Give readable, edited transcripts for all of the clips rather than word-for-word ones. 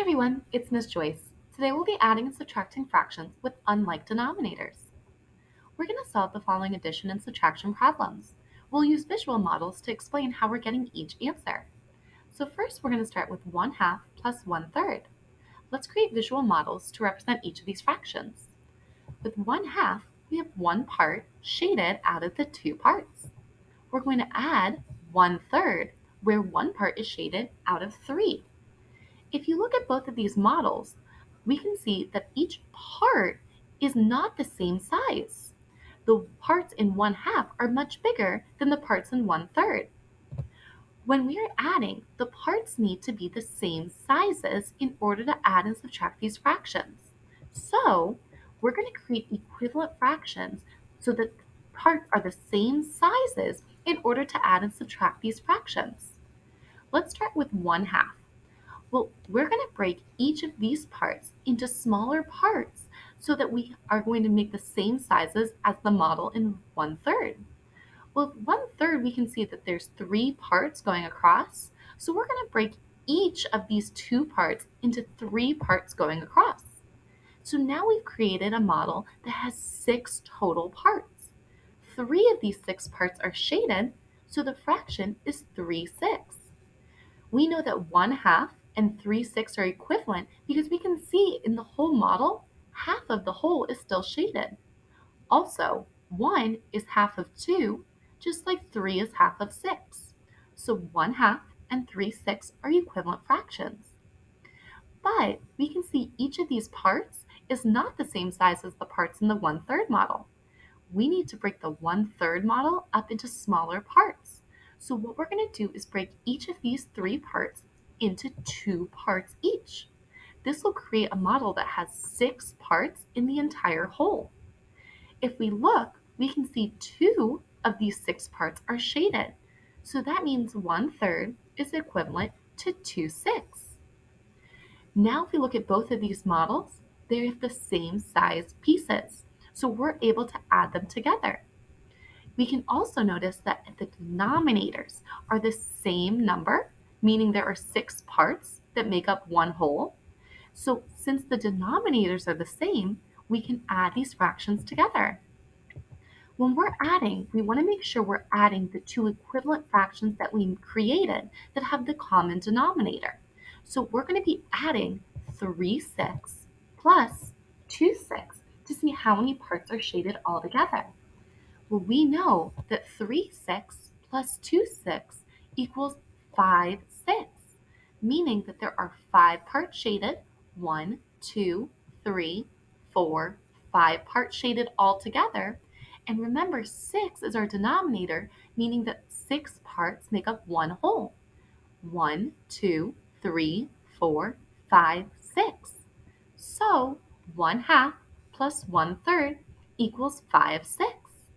everyone, it's Miss Joyce. Today we'll be adding and subtracting fractions with unlike denominators. We're going to solve the following addition and subtraction problems. We'll use visual models to explain how we're getting each answer. So first we're going to start with 1/2 plus 1/3. Let's create visual models to represent each of these fractions. With 1/2, we have one part shaded out of the two parts. We're going to add 1/3, where one part is shaded out of three. If you look at both of these models, we can see that each part is not the same size. The parts in 1/2 are much bigger than the parts in 1/3. When we are adding, the parts need to be the same sizes in order to add and subtract these fractions. So we're going to create equivalent fractions so that parts are the same sizes in order to add and subtract these fractions. Let's start with 1/2. Well, we're going to break each of these parts into smaller parts so that we are going to make the same sizes as the model in 1/3. Well, 1/3, we can see that there's three parts going across, so we're going to break each of these two parts into three parts going across. So now we've created a model that has 6 total parts. 3 of these 6 parts are shaded, so the fraction is 3/6. We know that 1/2 and 3/6 are equivalent because we can see in the whole model, half of the whole is still shaded. Also, 1 is half of 2, just like 3 is half of 6. So 1/2 and 3/6 are equivalent fractions. But we can see each of these parts is not the same size as the parts in the 1/3 model. We need to break the 1/3 model up into smaller parts. So what we're going to do is break each of these three parts into 2 parts each. This will create a model that has 6 parts in the entire whole. If we look, we can see 2 of these 6 parts are shaded. So that means 1/3 is equivalent to 2/6. Now if we look at both of these models, they have the same size pieces. So we're able to add them together. We can also notice that the denominators are the same number, meaning there are 6 parts that make up one whole. So since the denominators are the same, we can add these fractions together. When we're adding, we want to make sure we're adding the two equivalent fractions that we created that have the common denominator. So we're going to be adding 3/6 plus 2/6 to see how many parts are shaded all together. Well, we know that 3/6 plus 2/6 equals 5/6, meaning that there are 5 parts shaded, 1, 2, 3, 4, 5 parts shaded all together. And remember, 6 is our denominator, meaning that 6 parts make up one whole. 1, 2, 3, 4, 5, 6. So 1/2 plus 1/3 equals 5/6.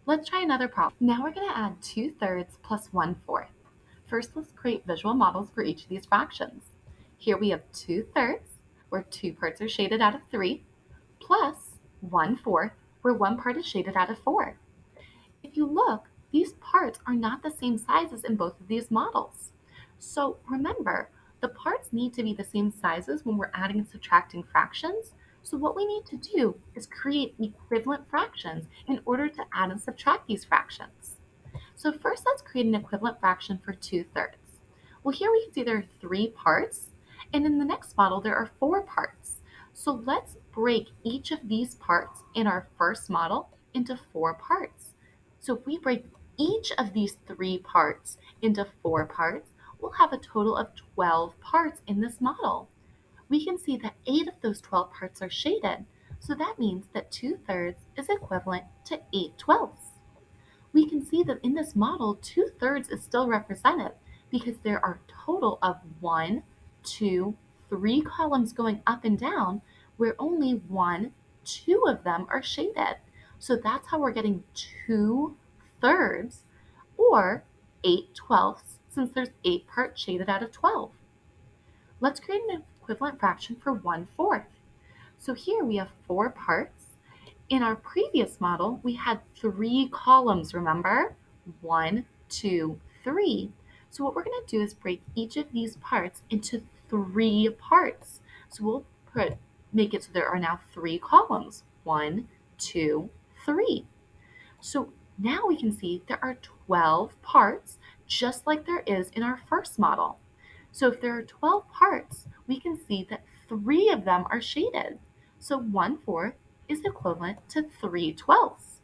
Let's try another problem. Now we're going to add 2/3 plus 1/4. First, let's create visual models for each of these fractions. Here we have 2/3, where 2 parts are shaded out of 3, plus 1/4, where one part is shaded out of 4. If you look, these parts are not the same sizes in both of these models. So remember, the parts need to be the same sizes when we're adding and subtracting fractions. So what we need to do is create equivalent fractions in order to add and subtract these fractions. So first, let's create an equivalent fraction for 2/3. Well, here we can see there are 3 parts, and in the next model there are 4 parts. So let's break each of these parts in our first model into 4 parts. So if we break each of these 3 parts into 4 parts, we'll have a total of 12 parts in this model. We can see that 8 of those 12 parts are shaded, so that means that 2/3 is equivalent to 8/12. We can see that in this model, 2/3 is still represented because there are a total of 1, 2, 3 columns going up and down where only 1, 2 of them are shaded. So that's how we're getting 2/3 or 8/12 since there's 8 parts shaded out of 12. Let's create an equivalent fraction for 1/4. So here we have 4 parts. In our previous model, we had 3 columns, remember? 1, 2, 3. So what we're going to do is break each of these parts into 3 parts. So we'll make it so there are now 3 columns. 1, 2, 3. So now we can see there are 12 parts, just like there is in our first model. So if there are 12 parts, we can see that 3 of them are shaded. So 1/4 is equivalent to 3/12.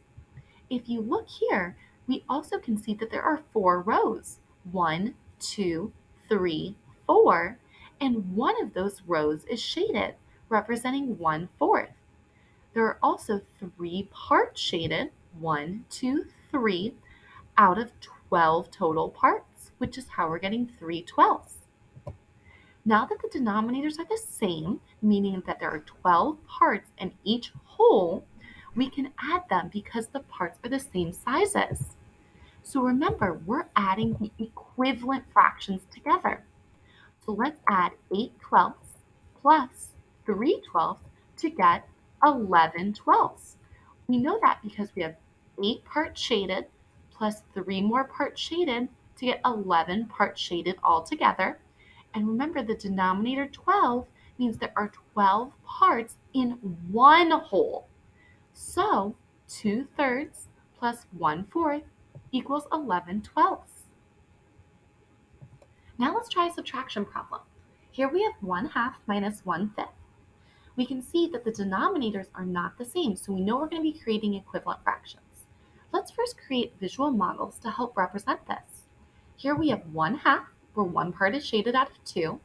If you look here, we also can see that there are 4 rows. 1, 2, 3, 4, and one of those rows is shaded, representing 1/4. There are also 3 parts shaded, 1, 2, 3, out of 12 total parts, which is how we're getting 3/12. Now that the denominators are the same, meaning that there are 12 parts in each whole, we can add them because the parts are the same sizes. So remember, we're adding the equivalent fractions together. So let's add 8/12 plus 3/12 to get 11/12. We know that because we have 8 parts shaded plus 3 more parts shaded to get 11 parts shaded altogether. And remember, the denominator 12 means there are 12 parts in one whole. So 2/3 plus 1/4 equals 11/12. Now let's try a subtraction problem. Here we have 1/2 minus 1/5. We can see that the denominators are not the same, so we know we're going to be creating equivalent fractions. Let's first create visual models to help represent this. Here we have 1/2, where one part is shaded out of 2,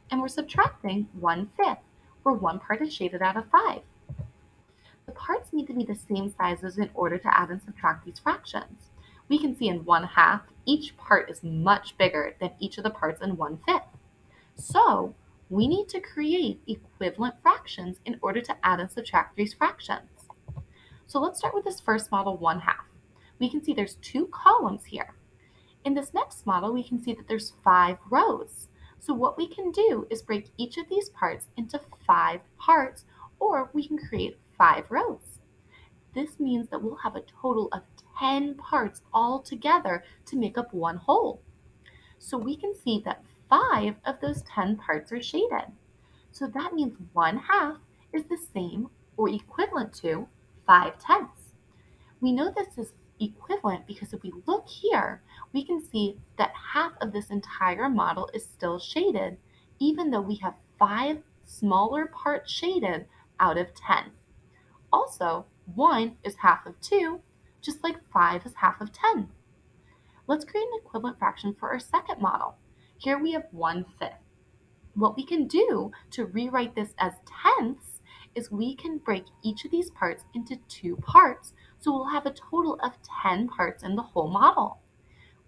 and we're subtracting 1/5, where one part is shaded out of 5. The parts need to be the same sizes in order to add and subtract these fractions. We can see in 1/2, each part is much bigger than each of the parts in 1/5. So we need to create equivalent fractions in order to add and subtract these fractions. So let's start with this first model, 1/2. We can see there's 2 columns here. In this next model, we can see that there's 5 rows. So what we can do is break each of these parts into 5 parts, or we can create 5 rows. This means that we'll have a total of 10 parts all together to make up one whole. So we can see that 5 of those 10 parts are shaded. So that means 1/2 is the same or equivalent to 5/10. We know this is equivalent because if we look here, we can see that half of this entire model is still shaded, even though we have 5 smaller parts shaded out of 10. Also, 1 is half of 2, just like 5 is half of 10. Let's create an equivalent fraction for our second model. Here we have 1/5. What we can do to rewrite this as tenths is we can break each of these parts into 2 parts, so we'll have a total of 10 parts in the whole model.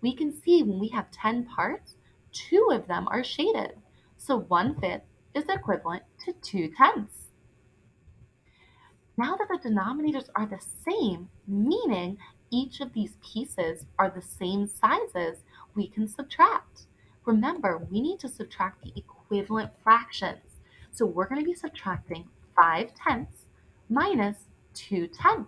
We can see when we have 10 parts, 2 of them are shaded, so 1/5 is equivalent to 2/10. Now that the denominators are the same, meaning each of these pieces are the same sizes, we can subtract. Remember, we need to subtract the equivalent fractions. So we're going to be subtracting 5/10 minus 2/10.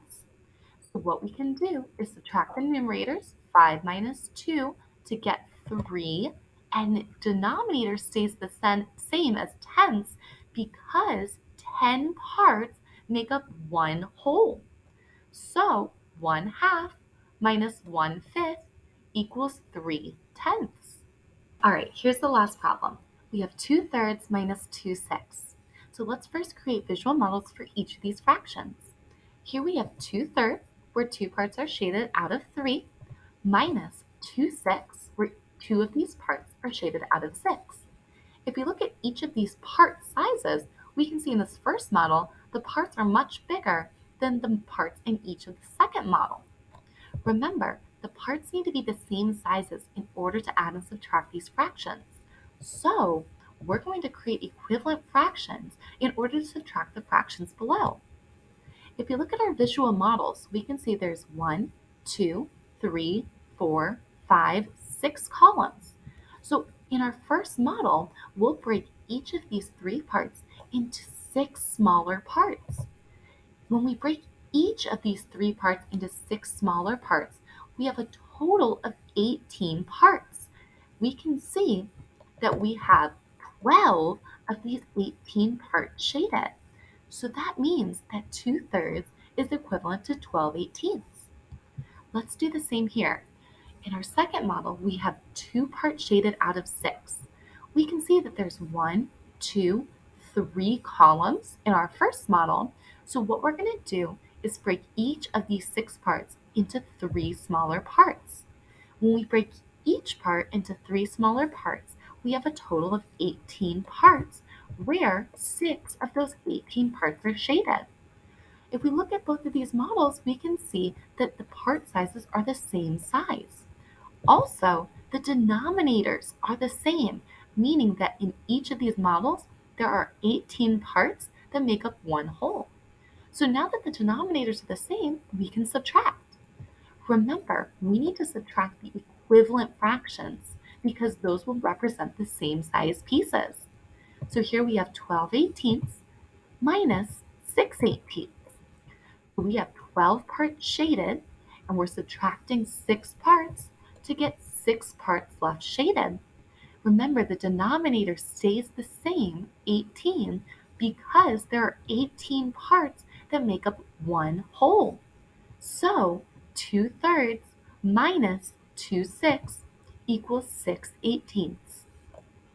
So what we can do is subtract the numerators, 5 minus 2, to get 3, and denominator stays the same as tenths because 10 parts make up one whole. So 1/2 minus 1/5 equals 3/10. All right, here's the last problem. We have 2/3 minus 2/6. So let's first create visual models for each of these fractions. Here we have 2/3, where 2 parts are shaded out of 3, minus 2/6, where 2 of these parts are shaded out of 6. If we look at each of these part sizes, we can see in this first model, the parts are much bigger than the parts in each of the second model. Remember, the parts need to be the same sizes in order to add and subtract these fractions. So we're going to create equivalent fractions in order to subtract the fractions below. If you look at our visual models, we can see there's 1, 2, 3, 4, 5, 6 columns. So in our first model, we'll break each of these 3 parts into 6 smaller parts. When we break each of these 3 parts into 6 smaller parts, we have a total of 18 parts. We can see that we have 12 of these 18 parts shaded. So that means that 2/3 is equivalent to 12/18. Let's do the same here. In our second model, we have 2 parts shaded out of 6. We can see that there's 1, 2, 3 columns in our first model. So what we're going to do is break each of these 6 parts into 3 smaller parts. When we break each part into 3 smaller parts, we have a total of 18 parts, where 6 of those 18 parts are shaded. If we look at both of these models, we can see that the part sizes are the same size. Also, the denominators are the same, meaning that in each of these models, there are 18 parts that make up one whole. So now that the denominators are the same, we can subtract. Remember, we need to subtract the equivalent fractions because those will represent the same size pieces. So here we have 12/18 minus 6/18. We have 12 parts shaded, and we're subtracting 6 parts to get 6 parts left shaded. Remember, the denominator stays the same, 18, because there are 18 parts that make up one whole. So 2/3 minus 2/6 equals 6/18.